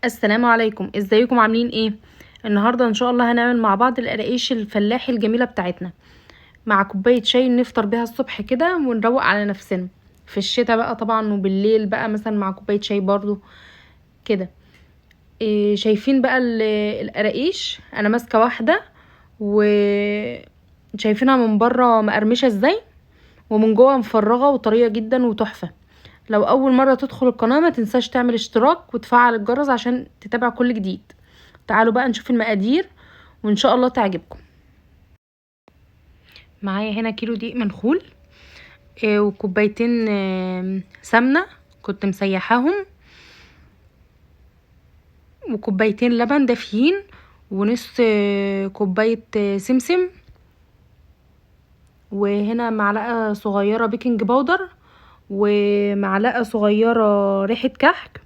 السلام عليكم، ازيكم عاملين ايه؟ النهارده ان شاء الله هنعمل مع بعض القراقيش الفلاحي الجميله بتاعتنا مع كوبايه شاي نفطر بيها الصبح كده ونروق على نفسنا في الشتاء بقى طبعا، وبالليل بقى مثلا مع كوبايه شاي برضو كده. إيه شايفين بقى القراقيش؟ انا ماسكه واحده وشايفينها من بره مقرمشه ازاي، ومن جوه مفرغه وطريه جدا وتحفه. لو اول مره تدخل القناه ما تنساش تعمل اشتراك وتفعل الجرس عشان تتابع كل جديد. تعالوا بقى نشوف المقادير وان شاء الله تعجبكم. معايا هنا كيلو دقيق منخول، وكوبايتين سمنه كنت مسيحاهم، وكوبايتين لبن دافيين، ونص كوبايه سمسم، وهنا معلقه صغيره بيكنج باودر، ومعلقه صغيره ريحه كحك،